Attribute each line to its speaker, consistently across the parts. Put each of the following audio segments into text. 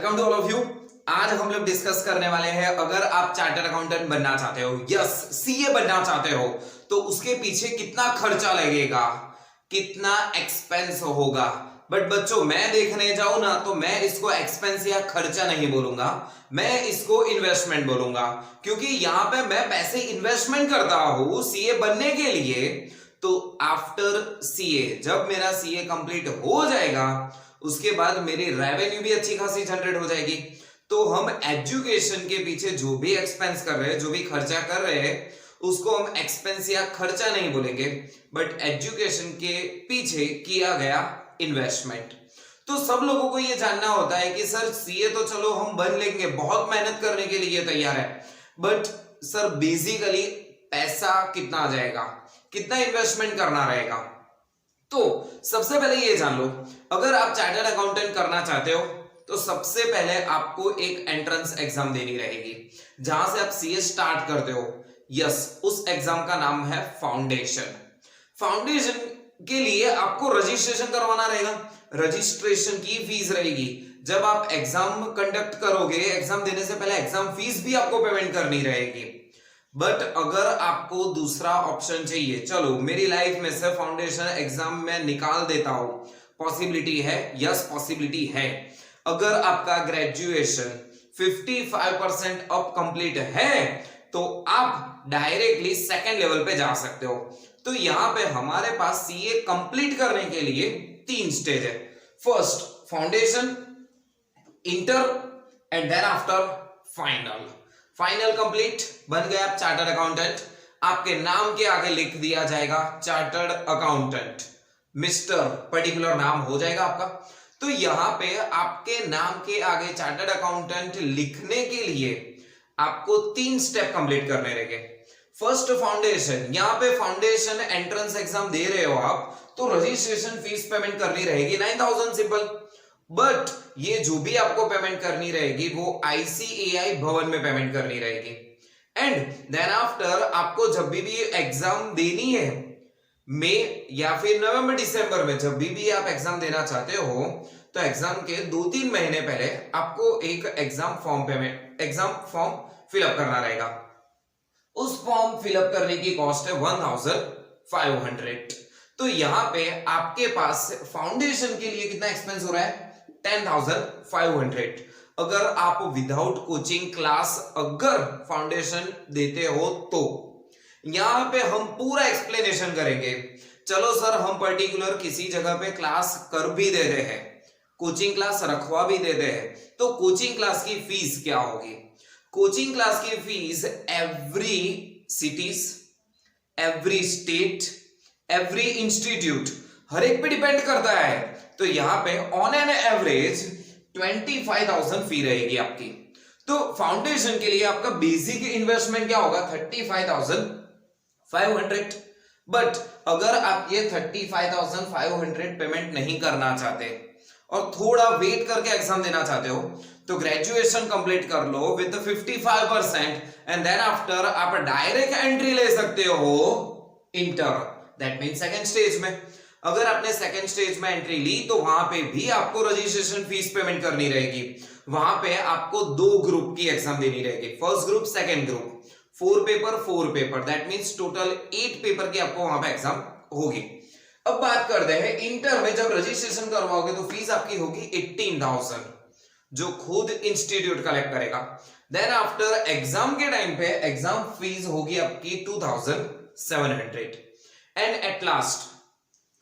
Speaker 1: Welcome to all of you. आज हम लोग डिस्कस करने वाले हैं, अगर आप चार्टर्ड अकाउंटेंट बनना चाहते हो, यस सीए बनना चाहते हो, तो उसके पीछे कितना खर्चा लगेगा, कितना एक्सपेंस होगा। बट बच्चों, मैं देखने जाऊं ना तो मैं इसको एक्सपेंस या खर्चा नहीं बोलूंगा, मैं इसको इन्वेस्टमेंट बोलूंगा। क्योंकि यहां पे मैं पैसे इन्वेस्टमेंट करता हूं सीए बनने के लिए। तो आफ्टर सीए, जब मेरा सीए कंप्लीट हो जाएगा, उसके बाद मेरी रेवेन्यू भी अच्छी खासी जनरेट हो जाएगी। तो हम एजुकेशन के पीछे जो भी एक्सपेंस कर रहे हैं, जो भी खर्चा कर रहे हैं, उसको हम एक्सपेंस या खर्चा नहीं बोलेंगे, बट एजुकेशन के पीछे किया गया इन्वेस्टमेंट। तो सब लोगों को यह जानना होता है कि सर सीए तो चलो हम बन लेंगे, बहुत मेहनत करने के लिए तैयार है, बट सर बेसिकली पैसा कितना आ जाएगा, कितना इन्वेस्टमेंट करना रहेगा। तो सबसे पहले ये जान लो, अगर आप चार्टर्ड अकाउंटेंट करना चाहते हो तो सबसे पहले आपको एक एंट्रेंस एग्जाम देनी रहेगी, जहां से आप सीए स्टार्ट करते हो। यस, उस एग्जाम का नाम है फाउंडेशन। फाउंडेशन के लिए आपको रजिस्ट्रेशन करवाना रहेगा। रजिस्ट्रेशन की फीस रहेगी। जब आप एग्जाम कंडक्ट करोगे, एग्जाम देने से पहले एग्जाम फीस भी आपको पेमेंट करनी रहेगी। बट अगर आपको दूसरा ऑप्शन चाहिए, चलो मेरी लाइफ में से फाउंडेशन एग्जाम में निकाल देता हूं, पॉसिबिलिटी है, यस पॉसिबिलिटी है। अगर आपका ग्रेजुएशन 55% अब कंप्लीट है तो आप डायरेक्टली सेकेंड लेवल पे जा सकते हो। तो यहां पे हमारे पास सीए कंप्लीट करने के लिए 3 स्टेज है। First foundation, inter and then after final. Final complete, बन गए आप चार्टर्ड अकाउंटेंट। आपके नाम के आगे लिख दिया जाएगा चार्टर्ड अकाउंटेंट, मिस्टर पर्टिकुलर नाम हो जाएगा आपका। तो यहां पे आपके नाम के आगे चार्टर्ड अकाउंटेंट लिखने के लिए आपको 3 स्टेप कंप्लीट करने रहेंगे। फर्स्ट फाउंडेशन, यहां पे फाउंडेशन एंट्रेंस एग्जाम दे रहे हो आप, तो रजिस्ट्रेशन फीस पेमेंट करनी रहेगी 9000 सिंपल। बट ये जो भी आपको पेमेंट करनी रहेगी वो आईसीएआई भवन में पेमेंट करनी रहेगी। एंड देन आफ्टर आपको जब भी एग्जाम देनी है, मई या फिर नवंबर दिसंबर में, जब भी आप एग्जाम देना चाहते हो, तो एग्जाम के 2-3 महीने पहले आपको एक एग्जाम फॉर्म फिलअप करना रहेगा। उस फॉर्म फिलअप करने की कॉस्ट है 1500। तो यहां पे आपके पास फाउंडेशन के लिए कितना एक्सपेंस हो रहा है, 10,500। अगर आप विदाउट कोचिंग क्लास अगर फाउंडेशन देते हो तो यहां पे हम पूरा एक्सप्लेनेशन करेंगे। चलो सर हम पर्टिकुलर किसी जगह पे क्लास कर भी देते हैं, कोचिंग क्लास रखवा भी देते हैं, तो कोचिंग क्लास की फीस क्या होगी? कोचिंग क्लास की फीस every cities, every state, every institute, हर एक पे डिपेंड करता है। तो यहां पे ऑन एन एवरेज 25,000 फी रहेगी आपकी। तो फाउंडेशन के लिए आपका बेसिक इन्वेस्टमेंट क्या होगा, 35,500। बट अगर आप ये 35,500 पेमेंट नहीं करना चाहते और थोड़ा वेट करके एग्जाम देना चाहते हो, तो ग्रेजुएशन कंप्लीट कर लो विद 55% एंड देन आफ्टर आप डायरेक्ट एंट्री ले सकते हो inter, that mean second stage में। अगर आपने सेकेंड स्टेज में एंट्री ली तो वहां पे भी आपको रजिस्ट्रेशन फीस पेमेंट करनी रहेगी। वहां पे आपको 2 ग्रुप की एग्जाम देनी रहेगी, first group, second group, 4 paper, that means total 8 paper की आपको वहां पे एग्जाम होगी। अब बात करते हैं इंटर में, जब रजिस्ट्रेशन करवाओगे तो फीस आपकी होगी 18,000, जो खुद इंस्टीट्यूट कलेक्ट करेगा। देन आफ्टर एग्जाम के टाइम पे एग्जाम फीस होगी आपकी 2,700। एंड एट लास्ट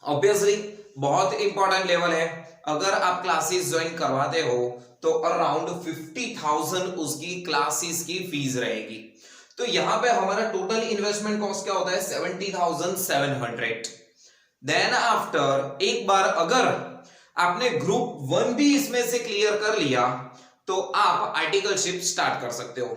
Speaker 1: ऑब्वियसली बहुत इंपॉर्टेंट लेवल है, अगर आप क्लासेस ज्वाइन करवाते हो तो अराउंड 50,000 उसकी क्लासेस की फीस रहेगी। तो यहां पे हमारा टोटल इन्वेस्टमेंट कॉस्ट क्या होता है, 70,700। देन आफ्टर एक बार अगर आपने ग्रुप 1 भी इसमें से क्लियर कर लिया तो आप आर्टिकलशिप स्टार्ट कर सकते हो।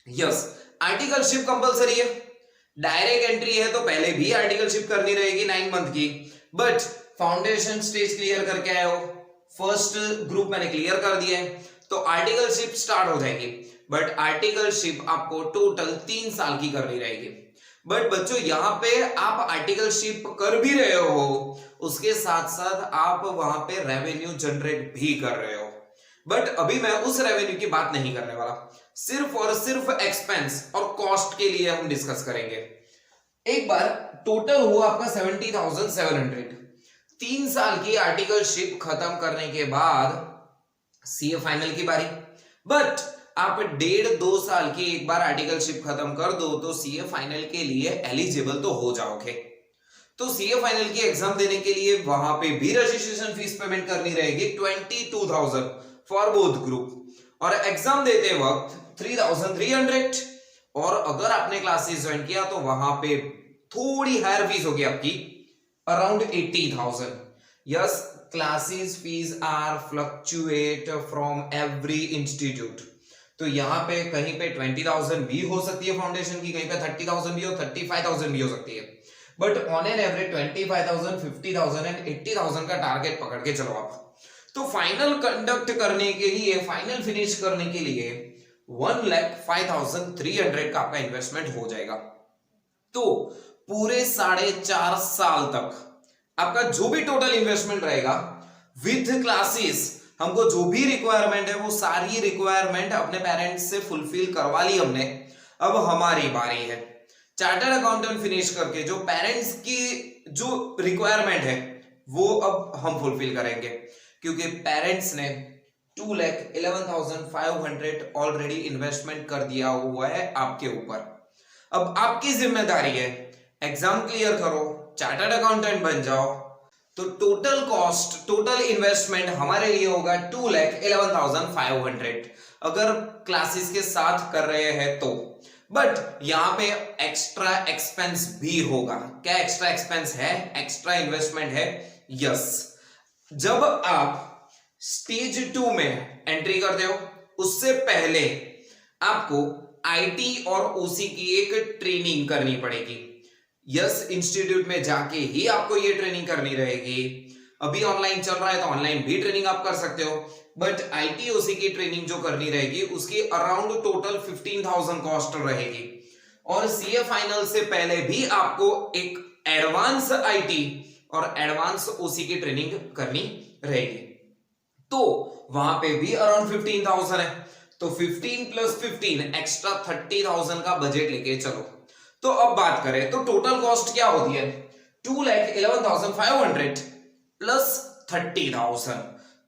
Speaker 1: यस, आर्टिकलशिप कंपलसरी है। डायरेक्ट एंट्री है तो पहले भी आर्टिकलशिप करनी रहेगी 9 मंथ की। बट फाउंडेशन स्टेज क्लियर करके आए हो, फर्स्ट ग्रुप मैंने क्लियर कर दिया है, तो आर्टिकलशिप स्टार्ट हो जाएगी। बट आर्टिकलशिप आपको टोटल 3 साल की करनी रहेगी। बट बच्चों यहां पे आप आर्टिकलशिप कर भी रहे हो, उसके साथ साथ आप वहां पे रेवेन्यू जनरेट भी कर रहे हो। बट अभी मैं उस रेवेन्यू की बात नहीं करने वाला, सिर्फ और सिर्फ एक्सपेंस और कॉस्ट के लिए हम डिस्कस करेंगे। एक बार टोटल हुआ आपका 70,700, 3 साल की आर्टिकलशिप खत्म करने के बाद सीए फाइनल की बारी। बट आप 1.5-2 साल की एक बार आर्टिकलशिप खत्म कर दो तो सीए फाइनल के लिए एलिजिबल तो हो जाओगे। तो सीए फाइनल की एग्जाम देने के लिए वहां पे भी रजिस्ट्रेशन फीस पेमेंट करनी रहेगी 22,000 फॉर बोथ ग्रुप, और एग्जाम देते वक्त 3,300, और अगर आपने क्लासेस ज्वाइन किया तो वहां पे थोड़ी हायर फीस होगी आपकी, around 80,000। Yes, classes fees are fluctuate from every institute. तो यहाँ पे कहीं पे 20,000 भी हो सकती है फाउंडेशन की, कहीं पे 30,000 भी हो, 35,000 भी हो सकती है, but on an average 25,000, 50,000 and 80,000 का टारगेट पकड़ के चलो आप। तो फाइनल कंडक्ट करने के लिए, फाइनल फिनिश करने के लिए 1,05,300 का आपका इन्वेस्टमेंट हो जाएगा। तो पूरे 4.5 साल तक आपका जो भी टोटल इन्वेस्टमेंट रहेगा विथ क्लासेस, हमको जो भी रिक्वायरमेंट है वो सारी रिक्वायरमेंट अपने पेरेंट्स से फुलफिल करवा ली हमने। अब हमारी बारी है चार्टर्ड अकाउंटेंट फिनिश करके जो पेरेंट्स की जो रिक्वायरमेंट है वो अब हम फुलफिल करेंगे, क्योंकि पेरेंट्स ने 2,11,500 ऑलरेडी इन्वेस्टमेंट कर दिया हुआ है आपके ऊपर। अब आपकी जिम्मेदारी है एग्जाम क्लियर करो, चार्टर्ड अकाउंटेंट बन जाओ। तो टोटल कॉस्ट, टोटल इन्वेस्टमेंट हमारे लिए होगा 2,11,500 अगर क्लासेस के साथ कर रहे हैं तो। बट यहां पे एक्स्ट्रा एक्सपेंस भी होगा। क्या एक्स्ट्रा एक्सपेंस है, एक्स्ट्रा इन्वेस्टमेंट है? यस, जब आप स्टेज 2 में एंट्री करते हो उससे पहले आपको आईटी और ओसी की एक ट्रेनिंग करनी पड़ेगी। यस, इंस्टीट्यूट में जाके ही आपको ये ट्रेनिंग करनी रहेगी। अभी ऑनलाइन चल रहा है तो ऑनलाइन भी ट्रेनिंग आप कर सकते हो, बट आईटी ओसी की ट्रेनिंग जो करनी रहेगी उसकी अराउंड टोटल 15,000 कॉस्ट रहेगी। और सीए फाइनल से पहले भी आपको एक एडवांस आईटी और एडवांस ओसी की ट्रेनिंग करनी रहेगी, तो वहां पे भी अराउंड 15,000 है। तो 15 + 15 एक्स्ट्रा 30,000 का बजट लेके चलो। तो अब बात करें तो टोटल कॉस्ट क्या होती है, 2,11,500 प्लस 30,000,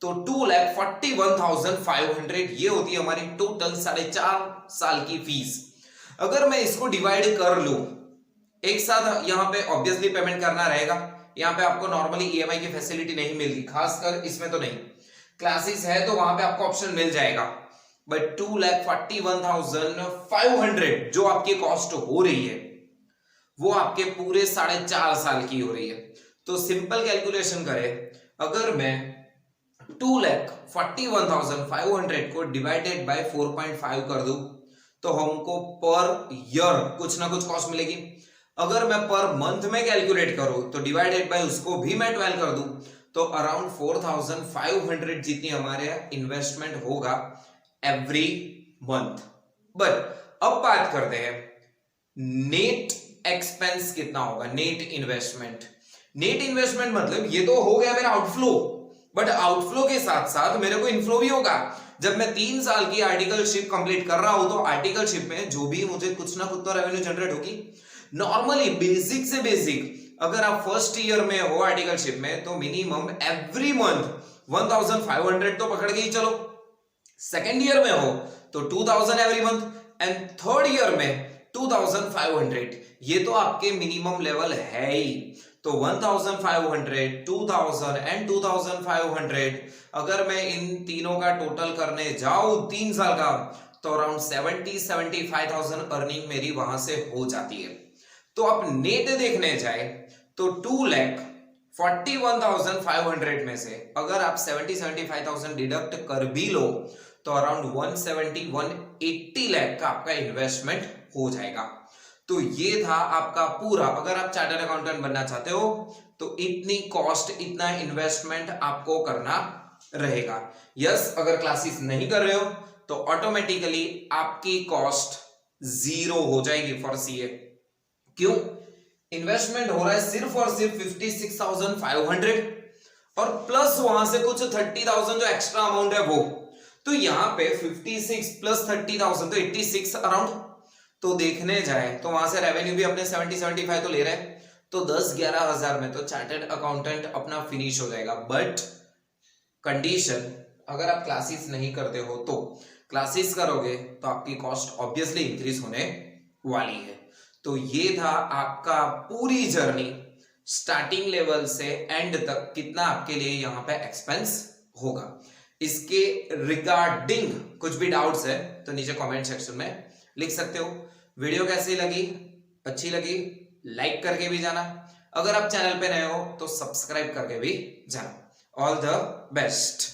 Speaker 1: तो 2,41,500 ये होती है हमारी टोटल 4.5 साल की फीस। अगर मैं इसको डिवाइड कर लूं, एक साथ यहां पे ऑब्वियसली पेमेंट करना रहेगा। यहां पे आपको नॉर्मली ईएमआई की फैसिलिटी नहीं मिलती, खासकर इसमें तो नहीं। क्लासेस है तो वहां पे आपको ऑप्शन मिल जाएगा, बट 2,41,500 जो आपकी कॉस्ट हो रही है वो आपके पूरे 4.5 साल की हो रही है। तो सिंपल कैलकुलेशन करें, अगर मैं 2,41,500 को डिवाइडेड बाय 4.5 कर दूं तो हमको पर ईयर कुछ ना कुछ कॉस्ट मिलेगी। अगर मैं पर मंथ में कैलकुलेट करूं तो डिवाइडेड बाय उसको भी मैं 12 कर दूं तो अराउंड 4,500 जितनी हमारे इन्वेस्टमेंट होगा एवरी मंथ। बट अब बात करते हैं नेट एक्सपेंस कितना होगा, नेट इन्वेस्टमेंट। नेट इन्वेस्टमेंट मतलब ये तो हो गया मेरा आउटफ्लो, बट आउटफ्लो के साथ साथ मेरे को इनफ्लो भी होगा। जब मैं 3 साल की आर्टिकलशिप कंप्लीट कर रहा हूं तो आर्टिकलशिप में जो भी मुझे कुछ ना कुछ तो रेवेन्यू जनरेट होगी। नॉर्मली बेसिक से बेसिक अगर आप फर्स्ट ईयर में हो आर्टिकलशिप में तो मिनिमम एवरी मंथ 1,500 तो पकड़ के ही चलो। सेकेंड ईयर में हो तो 2,000 every month, and third year में 2,500। ये तो आपके मिनिमम लेवल है ही। तो 1,500, 2,000 एंड 2,500 अगर मैं इन तीनों का टोटल करने जाऊं 3 साल का तो अराउंड 70,000-75,000 अर्निंग मेरी वहां से हो जाती है। तो आप नेट देखने जाए तो 2,41,500 में से अगर आप 70,000-75,000 डिडक्ट कर भी लो तो अराउंड 170-180 लाख का आपका इन्वेस्टमेंट हो जाएगा। तो ये था आपका पूरा, अगर आप चार्टर्ड अकाउंटेंट बनना चाहते हो तो इतनी कॉस्ट, इतना इन्वेस्टमेंट आपको करना रहेगा। यस, अगर क्लासेस नहीं कर रहे हो तो ऑटोमेटिकली आपकी कॉस्ट 0 हो जाएगी फॉर सीए। क्यों? इन्वेस्टमेंट हो रहा है सिर्फ और सिर्फ 56,500 और प्लस वहां से कुछ 30,000 जो एक्स्ट्रा अमाउंट है वो। तो यहाँ पे 56 प्लस 30,000 तो 86 अराउंड। तो देखने जाए तो वहां से रेवेन्यू भी अपने 70-75 तो ले रहे हैं, तो 10-11 हजार में तो चार्टर्ड अकाउंटेंट अपना फिनिश हो जाएगा। बट कंडीशन, अगर आप क्लासेस नहीं करते हो तो क्लासेस करोगे तो आपकी कॉस्ट ऑब्वियसली इंक्रीज होने वाली है। तो ये था आपका पूरी जर्नी, स्टार्टिंग लेवल से एंड तक कितना आपके लिए यहाँ पे एक्सपेंस होगा। इसके रिगार्डिंग कुछ भी डाउट्स है तो नीचे कमेंट सेक्शन में लिख सकते हो। वीडियो कैसी लगी, अच्छी लगी लाइक करके भी जाना, अगर आप चैनल पे नए हो तो सब्सक्राइब करके भी जाना। All the best.